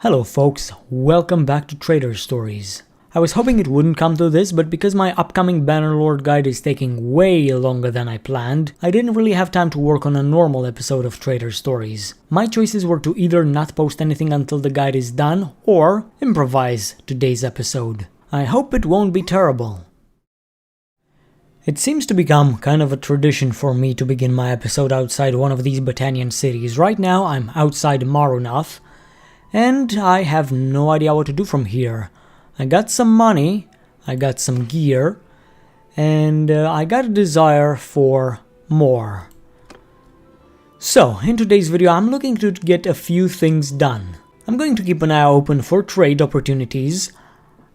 Hello folks, welcome back to Trader Stories. I was hoping it wouldn't come to this, but because my upcoming Bannerlord guide is taking way longer than I planned, I didn't really have time to work on a normal episode of Trader Stories. My choices were to either not post anything until the guide is done, or improvise today's episode. I hope it won't be terrible. It seems to become kind of a tradition for me to begin my episode outside one of these Botanian cities. Right now I'm outside Marunath, and I have no idea what to do from here. I got some money, I got some gear, and I got a desire for more. So, in today's video I'm looking to get a few things done. I'm going to keep an eye open for trade opportunities.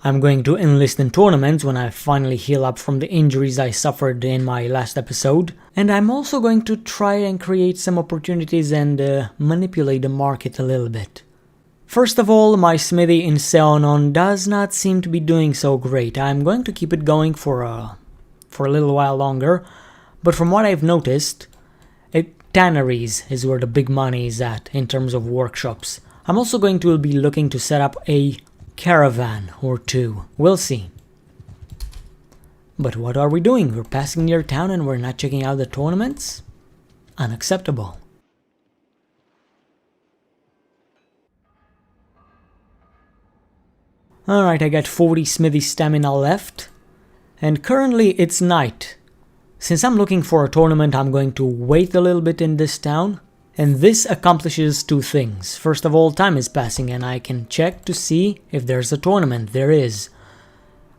I'm going to enlist in tournaments when I finally heal up from the injuries I suffered in my last episode. And I'm also going to try and create some opportunities and manipulate the market a little bit. First of all, my smithy in Seonon does not seem to be doing so great. I'm going to keep it going for a little while longer, but from what I've noticed, tanneries is where the big money is at in terms of workshops. I'm also going to be looking to set up a caravan or two. We'll see. But what are we doing? We're passing near town and we're not checking out the tournaments? Unacceptable. Alright, I got 40 smithy stamina left, and currently it's night. Since I'm looking for a tournament, I'm going to wait a little bit in this town, and this accomplishes two things. First of all, time is passing and I can check to see if there's a tournament. There is.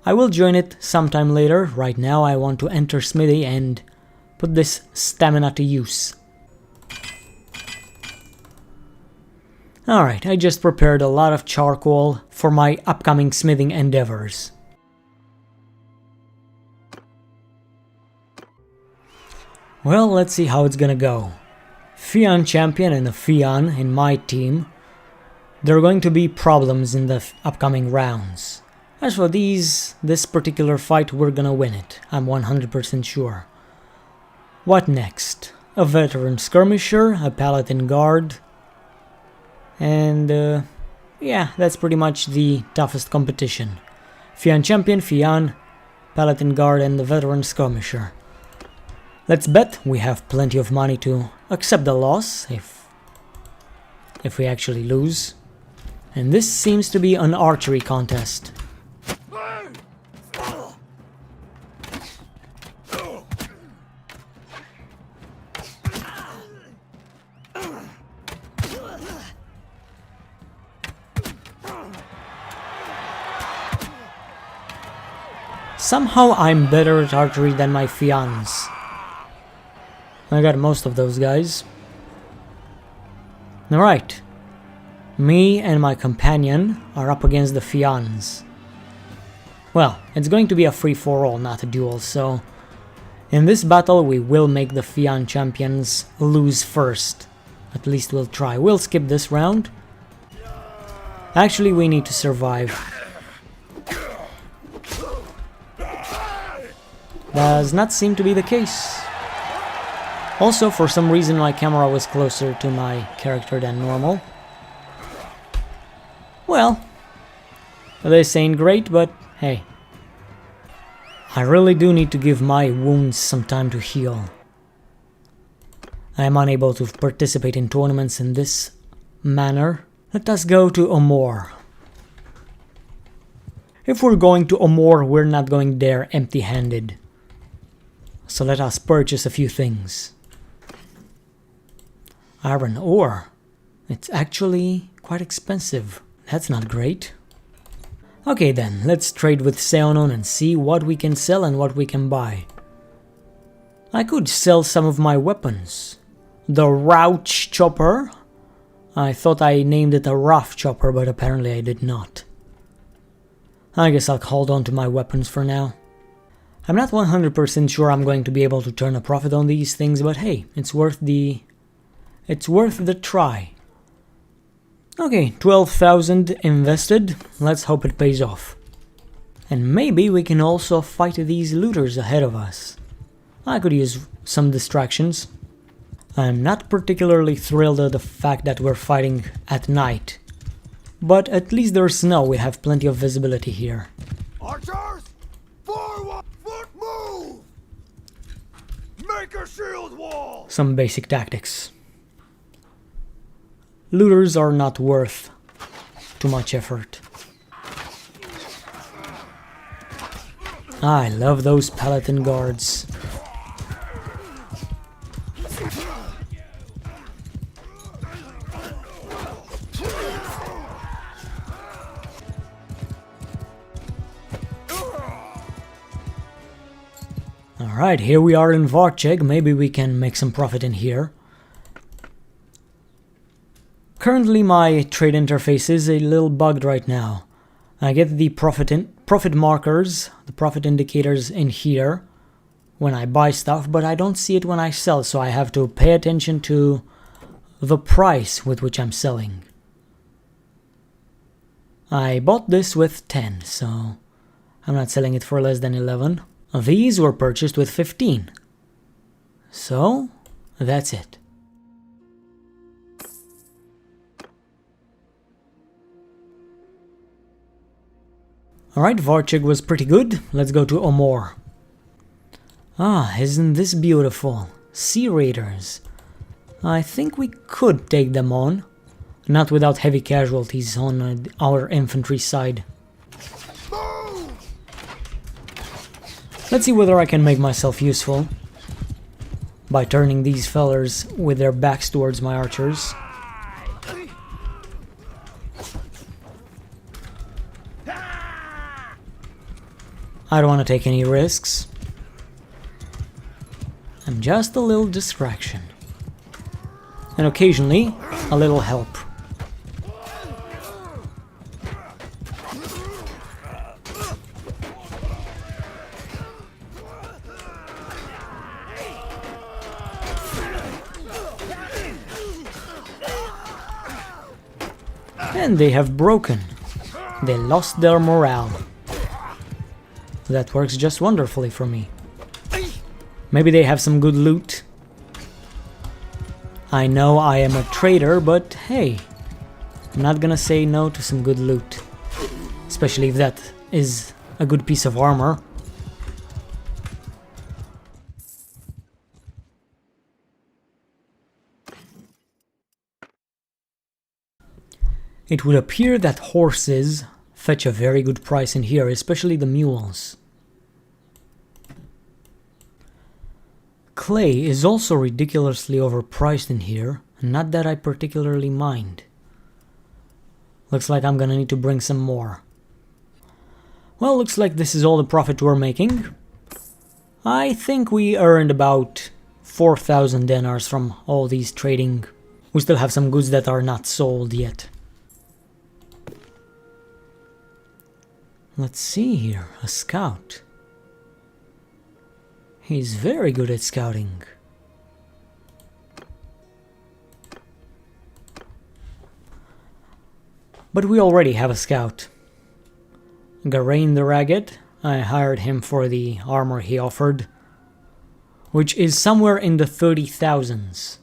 I will join it sometime later. Right now I want to enter smithy and put this stamina to use. Alright, I just prepared a lot of charcoal for my upcoming smithing endeavors. Well, let's see how it's gonna go. Fian champion and a Fian in my team. There are going to be problems in the upcoming rounds. As for this particular fight, we're gonna win it. I'm 100% sure. What next? A veteran skirmisher, a paladin guard. And yeah, that's pretty much the toughest competition. Fian champion, Fian, paladin guard, and the veteran skirmisher. Let's bet we have plenty of money to accept the loss if we actually lose. And this seems to be an archery contest. Somehow I'm better at archery than my Fians. I got most of those guys. Alright. Me and my companion are up against the Fians. Well, it's going to be a free-for-all, not a duel, so in this battle we will make the Fian champions lose first. At least we'll try. We'll skip this round. Actually, we need to survive. Does not seem to be the case. Also, for some reason my camera was closer to my character than normal. Well, this ain't great, but hey. I really do need to give my wounds some time to heal. I am unable to participate in tournaments in this manner. Let us go to Omor. If we're going to Omor, we're not going there empty-handed. So let us purchase a few things. Iron ore. It's actually quite expensive. That's not great. Okay then, let's trade with Seonon and see what we can sell and what we can buy. I could sell some of my weapons. The Rouch Chopper. I thought I named it a Rough Chopper, but apparently I did not. I guess I'll hold on to my weapons for now. I'm not 100% sure I'm going to be able to turn a profit on these things, but hey, it's worth the try. Okay, 12,000 invested. Let's hope it pays off. And maybe we can also fight these looters ahead of us. I could use some distractions. I'm not particularly thrilled at the fact that we're fighting at night. But at least there's snow, we have plenty of visibility here. Archers! Forward! Foot move! Make a shield wall! Some basic tactics. Looters are not worth too much effort. I love those Paladin guards. Alright, here we are in Varcheg. Maybe we can make some profit in here. Currently my trade interface is a little bugged right now. I get the profit markers, the profit indicators in here when I buy stuff, but I don't see it when I sell, so I have to pay attention to the price with which I'm selling. I bought this with 10, so I'm not selling it for less than 11. These were purchased with 15. So, that's it. Alright, Varcheg was pretty good. Let's go to Omor. Ah, isn't this beautiful? Sea Raiders. I think we could take them on. Not without heavy casualties on our infantry side. Let's see whether I can make myself useful by turning these fellers with their backs towards my archers. I don't want to take any risks. I'm just a little distraction. And occasionally, a little help. And they have broken. They lost their morale. That works just wonderfully for me. Maybe they have some good loot. I know I am a trader, but hey, I'm not gonna say no to some good loot. Especially if that is a good piece of armor. It would appear that horses fetch a very good price in here, especially the mules. Clay is also ridiculously overpriced in here, not that I particularly mind. Looks like I'm gonna need to bring some more. Well, looks like this is all the profit we're making. I think we earned about 4,000 dinars from all these trading. We still have some goods that are not sold yet. Let's see here, a scout. He's very good at scouting. But we already have a scout. Garain the Ragged, I hired him for the armor he offered, which is somewhere in the 30,000s.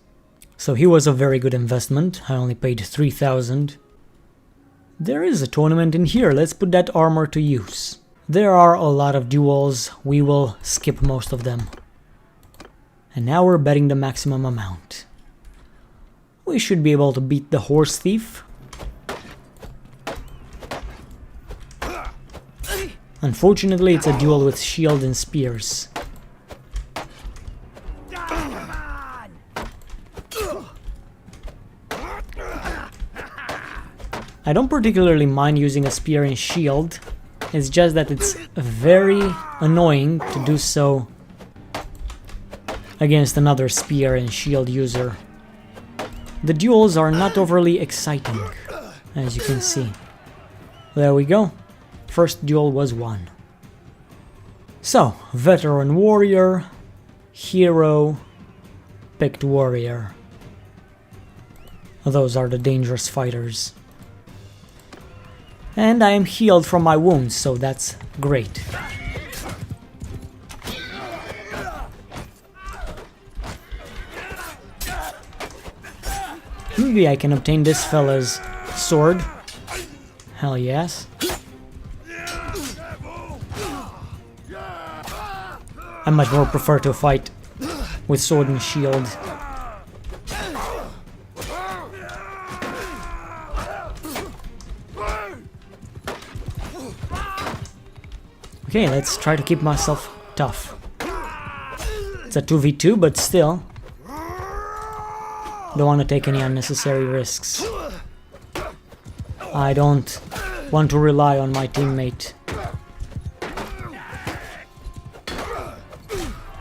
So he was a very good investment. I only paid 3,000. There is a tournament in here, let's put that armor to use. There are a lot of duels, we will skip most of them. And now we're betting the maximum amount. We should be able to beat the horse thief. Unfortunately, it's a duel with shield and spears. I don't particularly mind using a spear and shield, it's just that it's very annoying to do so against another spear and shield user. The duels are not overly exciting, as you can see. There we go. First duel was won. So, veteran warrior, hero, picked warrior. Those are the dangerous fighters. And I am healed from my wounds, so that's great. Maybe I can obtain this fella's sword. Hell yes. I much more prefer to fight with sword and shield. Okay, let's try to keep myself tough. It's a 2v2, but still. Don't want to take any unnecessary risks. I don't want to rely on my teammate.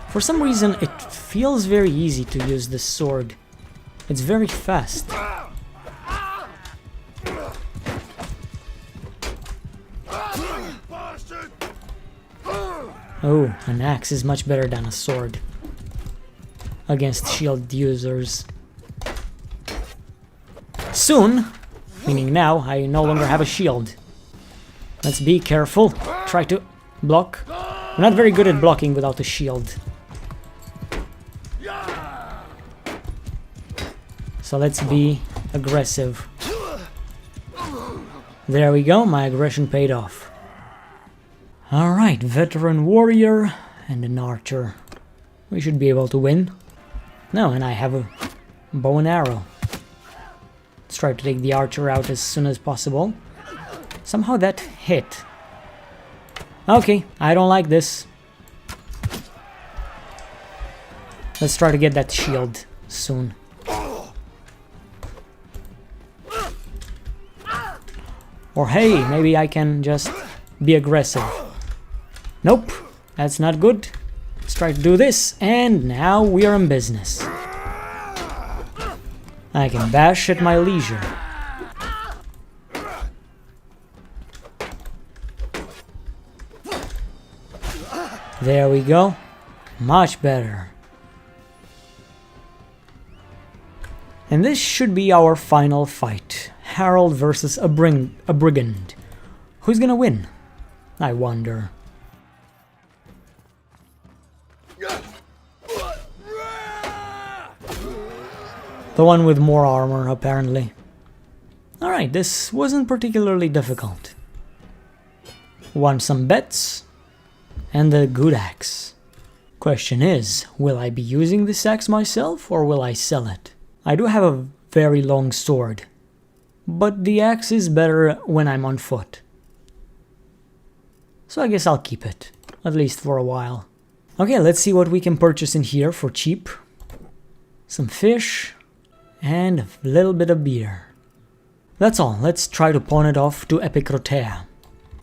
For some reason, it feels very easy to use this sword. It's very fast. Oh, an axe is much better than a sword against shield users. Soon, meaning now, I no longer have a shield. Let's be careful. Try to block. I'm not very good at blocking without a shield. So let's be aggressive. There we go, my aggression paid off. Alright, veteran warrior and an archer. We should be able to win. No, and I have a bow and arrow. Let's try to take the archer out as soon as possible. Somehow that hit. Okay, I don't like this. Let's try to get that shield soon. Or hey, maybe I can just be aggressive. Nope, that's not good. Let's try to do this, and now we are in business. I can bash at my leisure. There we go. Much better. And this should be our final fight. Harold versus a brigand. Who's gonna win? I wonder. The one with more armor, apparently. Alright, this wasn't particularly difficult. Won some bets, and a good axe. Question is, will I be using this axe myself, or will I sell it? I do have a very long sword, but the axe is better when I'm on foot. So I guess I'll keep it, at least for a while. Okay, let's see what we can purchase in here for cheap. Some fish, and a little bit of beer. That's all, let's try to pawn it off to Epicrotea.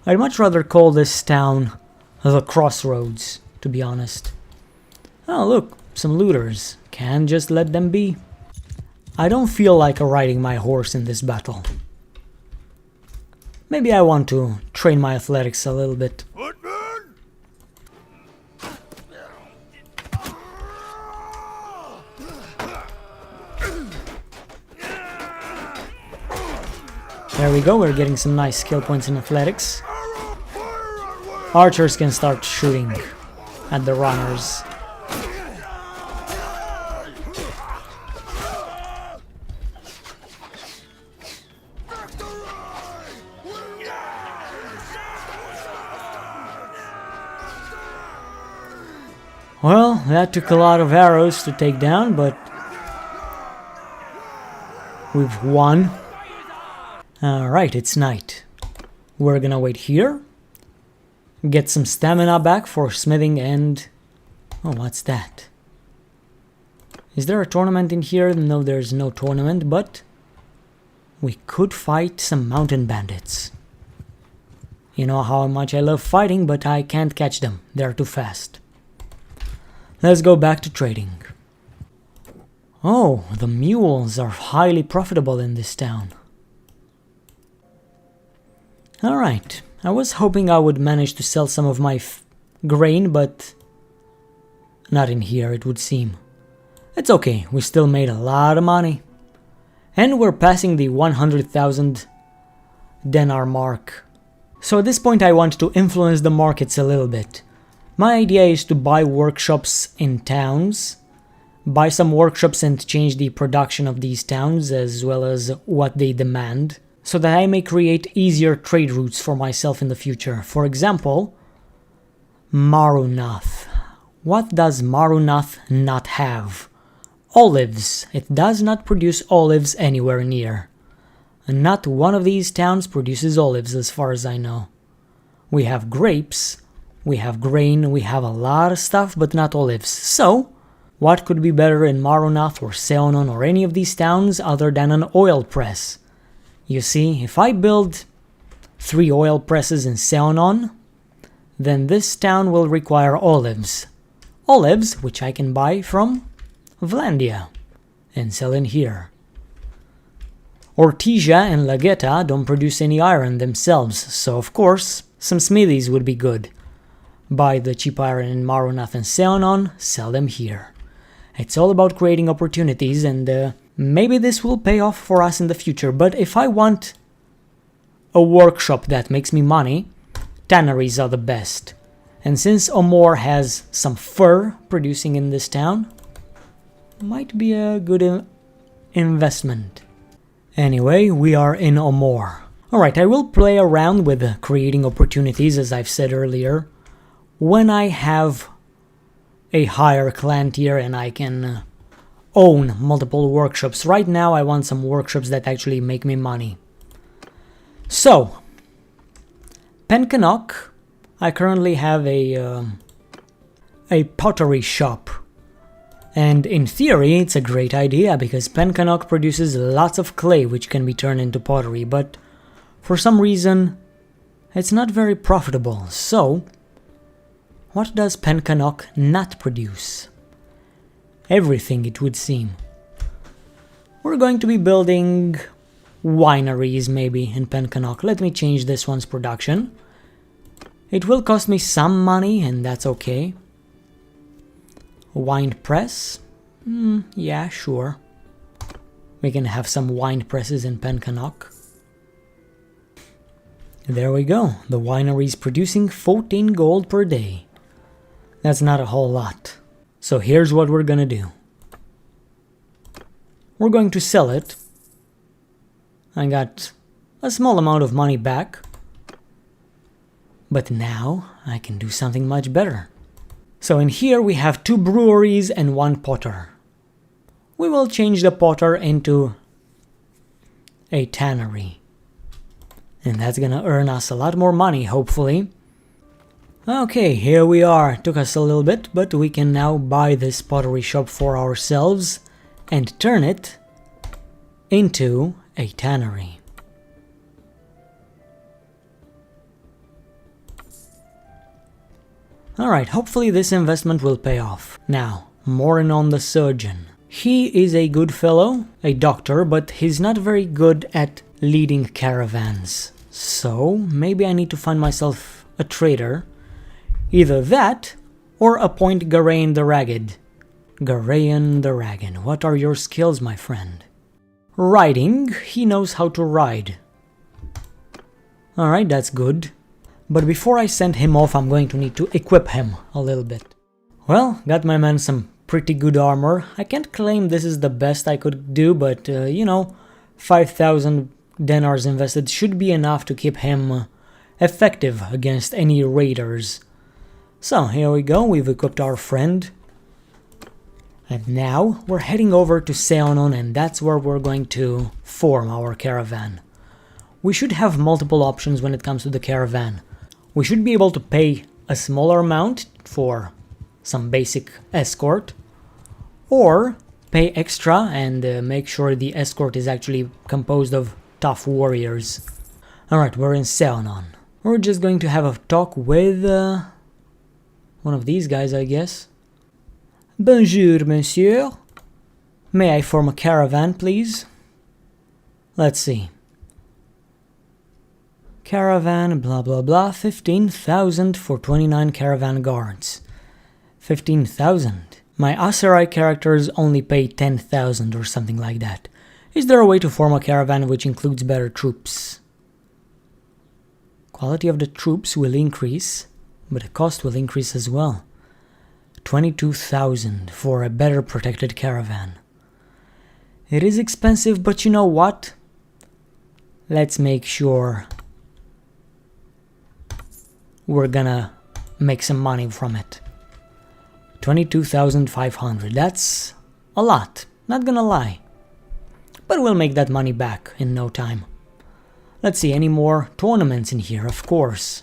I'd much rather call this town the Crossroads, to be honest. Oh look, some looters. Can't just let them be. I don't feel like riding my horse in this battle. Maybe I want to train my athletics a little bit. There we go, we're getting some nice skill points in athletics. Archers can start shooting at the runners. Well, that took a lot of arrows to take down, but we've won. Alright, it's night. We're gonna wait here. Get some stamina back for smithing and... Oh, what's that? Is there a tournament in here? No, there's no tournament, but... we could fight some mountain bandits. You know how much I love fighting, but I can't catch them. They're too fast. Let's go back to trading. Oh, the mules are highly profitable in this town. Alright, I was hoping I would manage to sell some of my grain, but not in here, it would seem. It's okay, we still made a lot of money. And we're passing the 100,000 denar mark. So at this point I want to influence the markets a little bit. My idea is to buy workshops in towns, buy some workshops and change the production of these towns as well as what they demand. so that I may create easier trade routes for myself in the future. For example, Marunath. What does Marunath not have? Olives. It does not produce olives anywhere near. And not one of these towns produces olives as far as I know. We have grapes, we have grain, we have a lot of stuff, but not olives. So, what could be better in Marunath or Seonon or any of these towns other than an oil press? You see, if I build 3 oil presses in Seonon, then this town will require olives. Olives, which I can buy from Vlandia and sell in here. Ortygia and Lageta don't produce any iron themselves, so of course, some smithies would be good. Buy the cheap iron in Marunath and Seonon, sell them here. It's all about creating opportunities, and maybe this will pay off for us in the future, but if I want a workshop that makes me money, tanneries are the best. And since Omor has some fur producing in this town, might be a good investment. Anyway, we are in Omor. Alright, I will play around with creating opportunities, as I've said earlier, when I have a higher clan tier and I can own multiple workshops. Right now I want some workshops that actually make me money. So, Pencannock, I currently have a pottery shop. And in theory, it's a great idea because Pencannock produces lots of clay which can be turned into pottery, but for some reason, it's not very profitable. So, what does Pencannock not produce? Everything, it would seem. We're going to be building wineries maybe in Pencannock. Let me change this one's production. It will cost me some money, and that's okay. Wine press? Yeah, sure. We can have some wine presses in Pencannock. There we go. The winery is producing 14 gold per day. That's not a whole lot. So here's what we're gonna do. We're going to sell it. I got a small amount of money back. But now I can do something much better. So in here we have 2 breweries and 1 potter. We will change the potter into a tannery. And that's gonna earn us a lot more money, hopefully. Okay, here we are. Took us a little bit, but we can now buy this pottery shop for ourselves and turn it into a tannery. Alright, hopefully this investment will pay off. Now, more on the surgeon. He is a good fellow, a doctor, but he's not very good at leading caravans. So, maybe I need to find myself a trader. Either that, or appoint Garayan the Ragged. Garayan the Ragged, what are your skills, my friend? Riding, he knows how to ride. Alright, that's good. But before I send him off, I'm going to need to equip him a little bit. Well, got my man some pretty good armor. I can't claim this is the best I could do, but, 5,000 denars invested should be enough to keep him effective against any raiders. So, here we go, we've equipped our friend. And now, we're heading over to Seonon, and that's where we're going to form our caravan. We should have multiple options when it comes to the caravan. We should be able to pay a smaller amount for some basic escort, or pay extra and make sure the escort is actually composed of tough warriors. Alright, we're in Seonon. We're just going to have a talk with one of these guys, I guess. Bonjour, monsieur. May I form a caravan, please? Let's see. Caravan, blah blah blah, 15,000 for 29 caravan guards. 15,000. My Aserai characters only pay 10,000 or something like that. Is there a way to form a caravan which includes better troops? Quality of the troops will increase, but the cost will increase as well. 22,000 for a better protected caravan. It is expensive, but you know what? let's make sure we're gonna make some money from it. 22,500, that's a lot, not gonna lie. But we'll make that money back in no time. Let's see, any more tournaments in here, of course.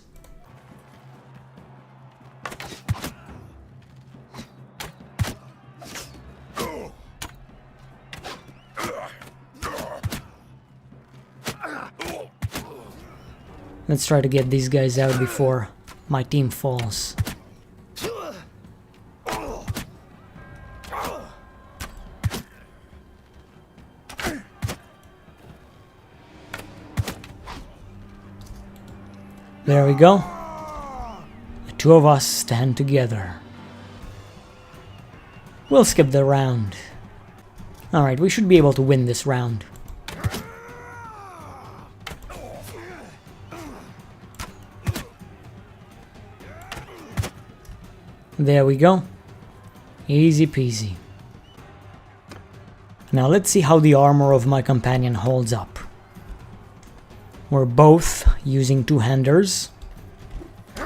Let's try to get these guys out before my team falls. There we go. The two of us stand together. We'll skip the round. Alright, we should be able to win this round. There we go. Easy peasy. Now let's see how the armor of my companion holds up. We're both using two-handers,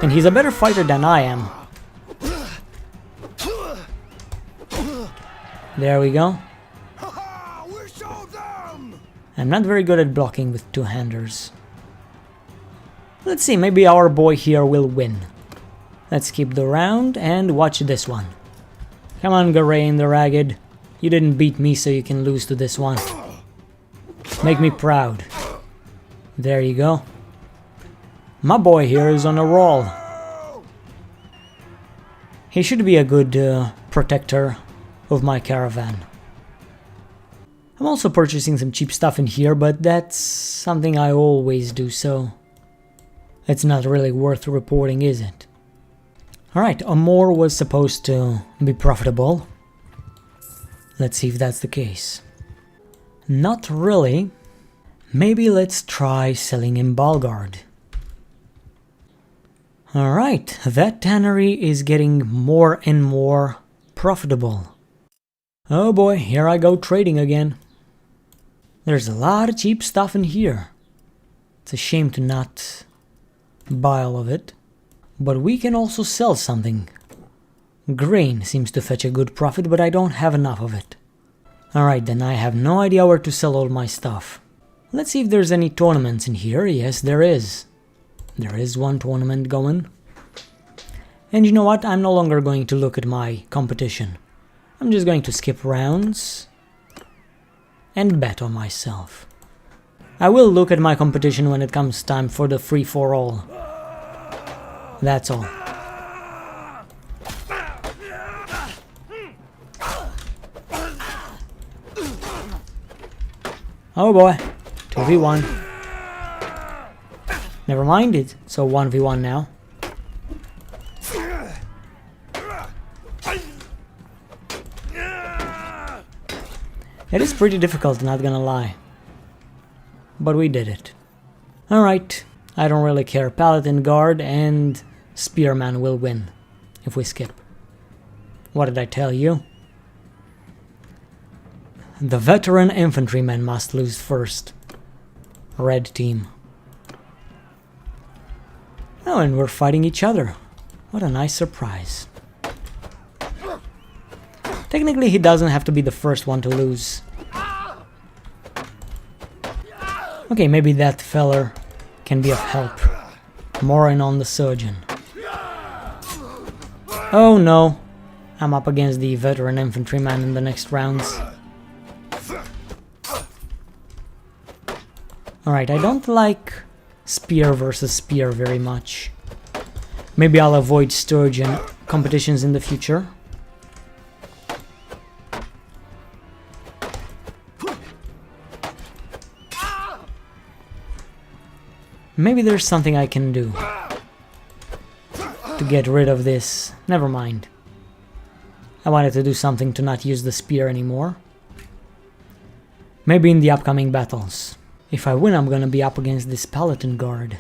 and he's a better fighter than I am. There we go. I'm not very good at blocking with two-handers. Let's see, maybe our boy here will win. Let's keep the round and watch this one. Come on, Garain the Ragged. You didn't beat me, so you can lose to this one. Make me proud. There you go. My boy here is on a roll. He should be a good protector of my caravan. I'm also purchasing some cheap stuff in here, but that's something I always do, so it's not really worth reporting, is it? Alright, Amor was supposed to be profitable. Let's see if that's the case. Not really. Maybe let's try selling in Balgard. Alright, that tannery is getting more and more profitable. Oh boy, here I go trading again. There's a lot of cheap stuff in here. It's a shame to not buy all of it. But we can also sell something. Grain seems to fetch a good profit, but I don't have enough of it. Alright then, I have no idea where to sell all my stuff. Let's see if there's any tournaments in here. Yes, there is. There is one tournament going. And you know what? I'm no longer going to look at my competition. I'm just going to skip rounds and bet on myself. I will look at my competition when it comes time for the free-for-all. That's all. Oh boy. 2v1. Never mind it. So 1v1 now. It is pretty difficult, not gonna lie. But we did it. Alright. I don't really care. Paladin Guard and Spearman will win if we skip. What did I tell you? The veteran infantrymen must lose first. Red team. Oh, and we're fighting each other. What a nice surprise. Technically, he doesn't have to be the first one to lose. Okay, maybe that feller can be of help. More in on the surgeon. Oh no. I'm up against the veteran infantryman in the next rounds. Alright, I don't like spear versus spear very much. Maybe I'll avoid sturgeon competitions in the future. Maybe there's something I can do to get rid of this. Never mind. I wanted to do something to not use the spear anymore. Maybe in the upcoming battles. If I win, I'm gonna be up against this Paladin Guard.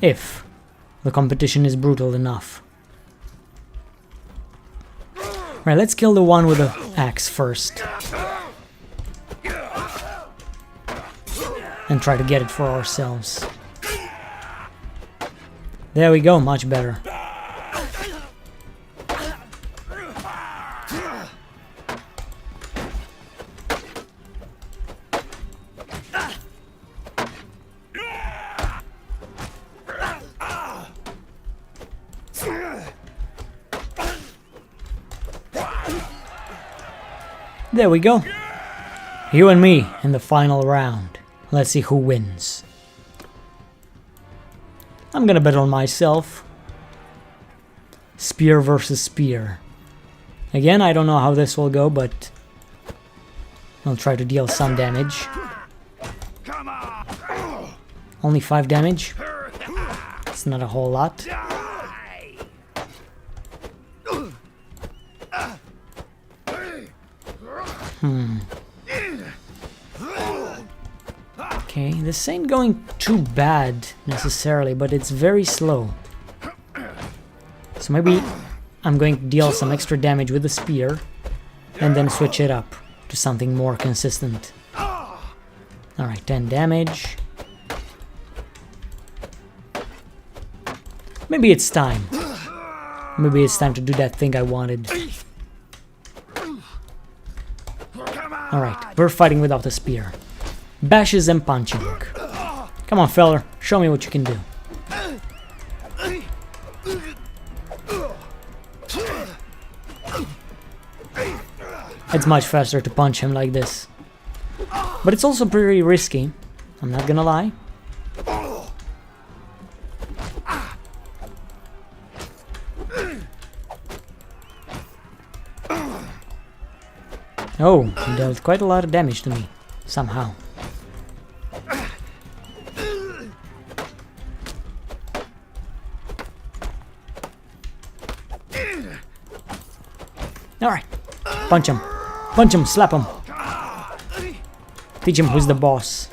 If the competition is brutal enough. Right, let's kill the one with the axe first. and try to get it for ourselves. There we go, much better. There we go. You and me in the final round. Let's see who wins. I'm gonna bet on myself. Spear versus spear. Again, I don't know how this will go, but I'll try to deal some damage. Only 5 damage. It's not a whole lot. Okay, this ain't going too bad necessarily, but it's very slow. So maybe I'm going to deal some extra damage with the spear and then switch it up to something more consistent. Alright, 10 damage. Maybe it's time. Maybe it's time to do that thing I wanted. Alright, we're fighting without a spear. Bashes and punching. Come on, feller, show me what you can do. It's much faster to punch him like this. But it's also pretty risky, I'm not gonna lie. Oh, he dealt quite a lot of damage to me, somehow. Alright, punch him, slap him. Teach him who's the boss.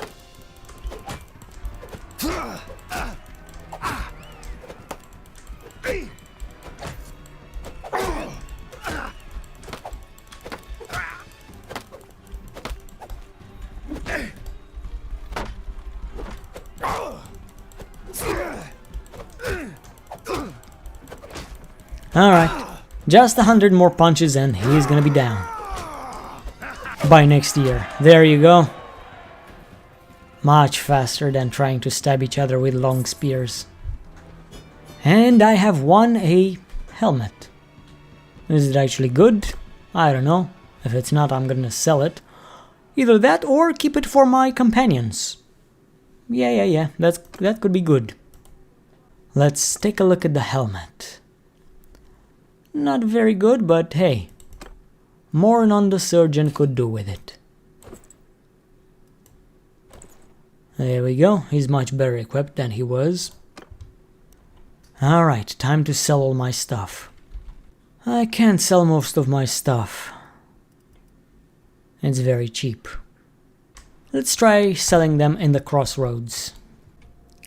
Alright, just 100 more punches and he's gonna be down. By next year. There you go. Much faster than trying to stab each other with long spears. And I have won a helmet. Is it actually good? I don't know. If it's not, I'm gonna sell it. Either that or keep it for my companions. Yeah, that could be good. Let's take a look at the helmet. Not very good, but hey, more than the surgeon could do with it. There we go, he's much better equipped than he was. Alright, time to sell all my stuff. I can't sell most of my stuff. It's very cheap. Let's try selling them in the crossroads.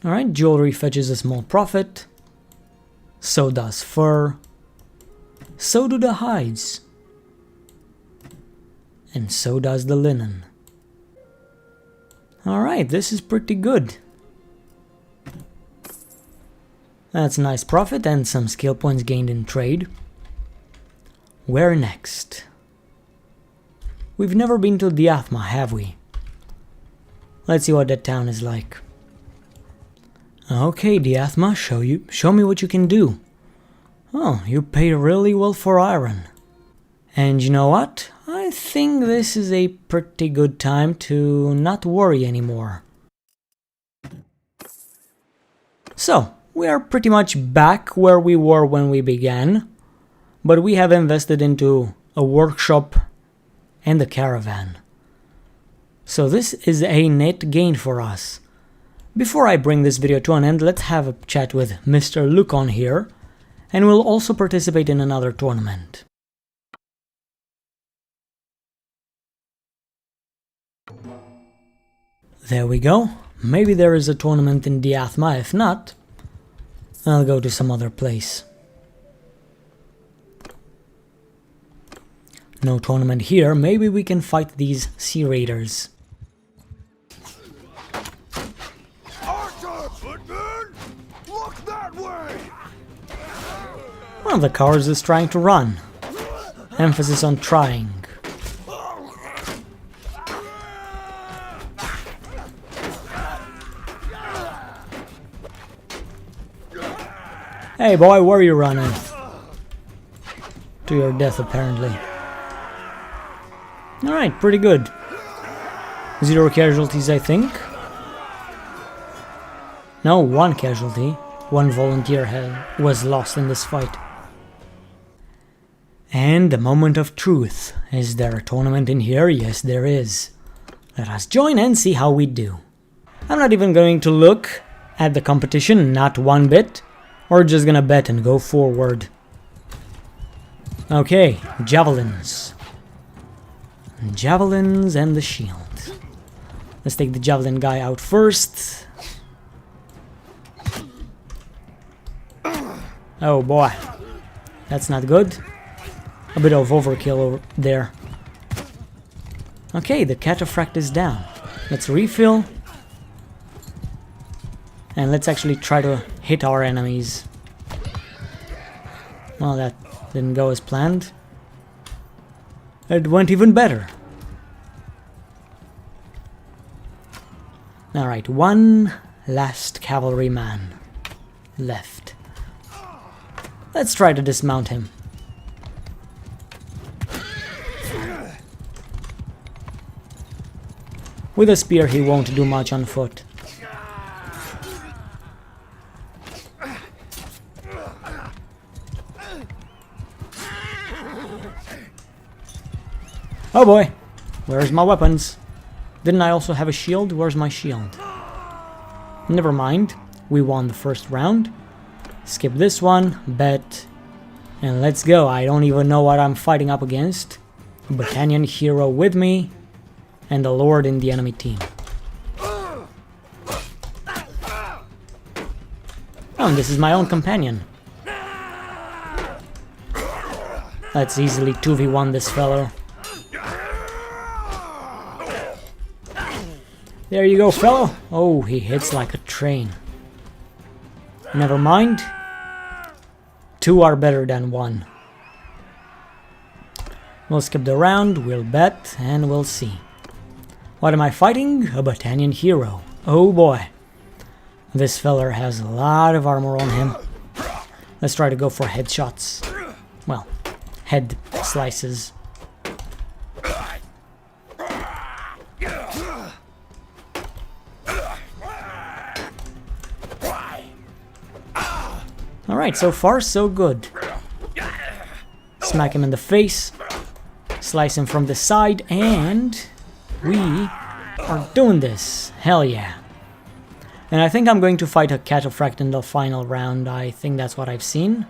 Alright, jewelry fetches a small profit. So does fur. So do the hides. And so does the linen. Alright, this is pretty good. That's a nice profit and some skill points gained in trade. Where next? We've never been to Diathma, have we? Let's see what that town is like. Okay, Diathma, show me what you can do. Oh, you pay really well for iron. And you know what? I think this is a pretty good time to not worry anymore. So, we are pretty much back where we were when we began, but we have invested into a workshop and a caravan. So this is a net gain for us. Before I bring this video to an end, let's have a chat with Mr. Lukon here, and we'll also participate in another tournament. There we go. Maybe there is a tournament in Diathma. If not, I'll go to some other place. No tournament here. Maybe we can fight these sea raiders. That way! One of the cowards is trying to run. Emphasis on trying. Hey boy, where are you running? To your death, apparently. Alright, pretty good. 0 casualties, I think. No, 1 casualty. 1 volunteer was lost in this fight. And the moment of truth. Is there a tournament in here? Yes, there is. Let us join and see how we do. I'm not even going to look at the competition, not one bit. We're just gonna bet and go forward. Okay, javelins. Javelins and the shield. Let's take the javelin guy out first. Oh boy, that's not good. A bit of overkill over there. Okay, the cataphract is down. Let's refill. And let's actually try to hit our enemies. Well, that didn't go as planned. It went even better. Alright, one last cavalryman left. Let's try to dismount him. With a spear he won't do much on foot. Oh boy, where's my weapons? Didn't I also have a shield? Where's my shield? Never mind, we won the first round. Skip this one, bet, and let's go. I don't even know what I'm fighting up against. A Battanian hero with me, and a lord in the enemy team. Oh, and this is my own companion. Let's easily 2v1 this fellow. There you go, fellow. Oh, he hits like a train. Never mind. 2 are better than 1. We'll skip the round, we'll bet, and we'll see. What am I fighting? A Battanian hero. Oh boy. This feller has a lot of armor on him. Let's try to go for headshots. Well, head slices. Alright, so far so good. Smack him in the face. Slice him from the side, and we are doing this. Hell yeah. And I think I'm going to fight a cataphract in the final round. I think that's what I've seen.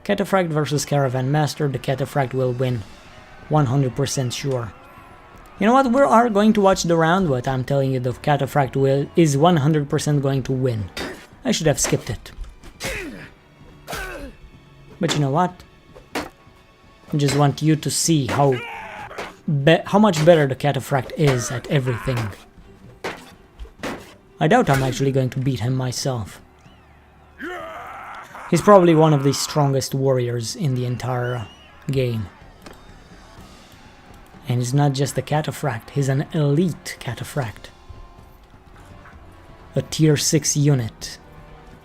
Cataphract versus Caravan Master. The cataphract will win. 100% sure. You know what? We are going to watch the round, but I'm telling you the cataphract is 100% going to win. I should have skipped it. But you know what? I just want you to see how much better the cataphract is at everything. I doubt I'm actually going to beat him myself. He's probably one of the strongest warriors in the entire game. And he's not just a cataphract, he's an elite cataphract. A tier 6 unit.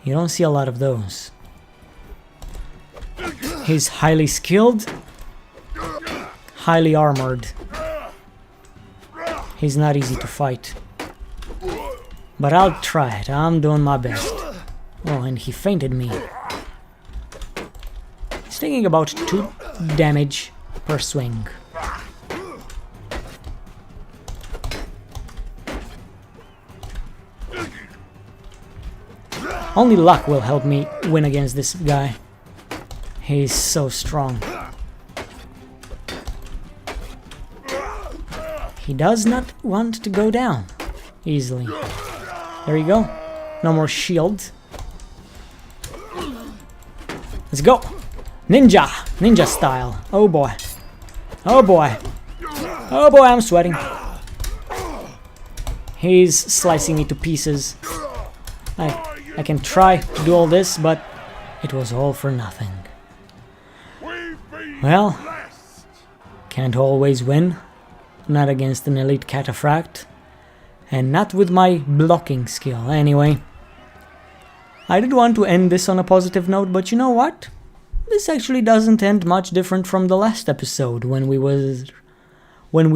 You don't see a lot of those. He's highly skilled, highly armored. He's not easy to fight. But I'll try it, I'm doing my best. Oh, and he fainted me. He's taking about 2 damage per swing. Only luck will help me win against this guy. He's so strong. He does not want to go down easily. There you go. No more shield. Let's go. Ninja! Ninja style. Oh boy. Oh boy. Oh boy, I'm sweating. He's slicing me to pieces. I can try to do all this, but it was all for nothing. Well, can't always win. Not against an elite cataphract. And not with my blocking skill. Anyway, I did want to end this on a positive note, but you know what? This actually doesn't end much different from the last episode when we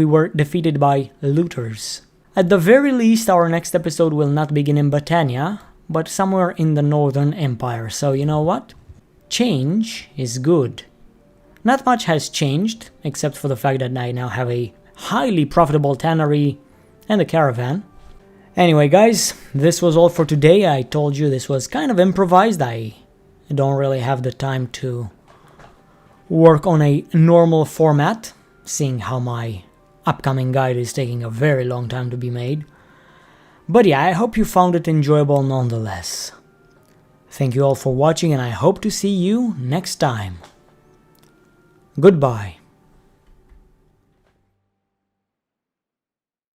were defeated by looters. At the very least, our next episode will not begin in Britannia, but somewhere in the Northern Empire. So you know what? Change is good. Not much has changed, except for the fact that I now have a highly profitable tannery and a caravan. Anyway guys, this was all for today. I told you this was kind of improvised. I don't really have the time to work on a normal format, seeing how my upcoming guide is taking a very long time to be made. But yeah, I hope you found it enjoyable nonetheless. Thank you all for watching, and I hope to see you next time. Goodbye.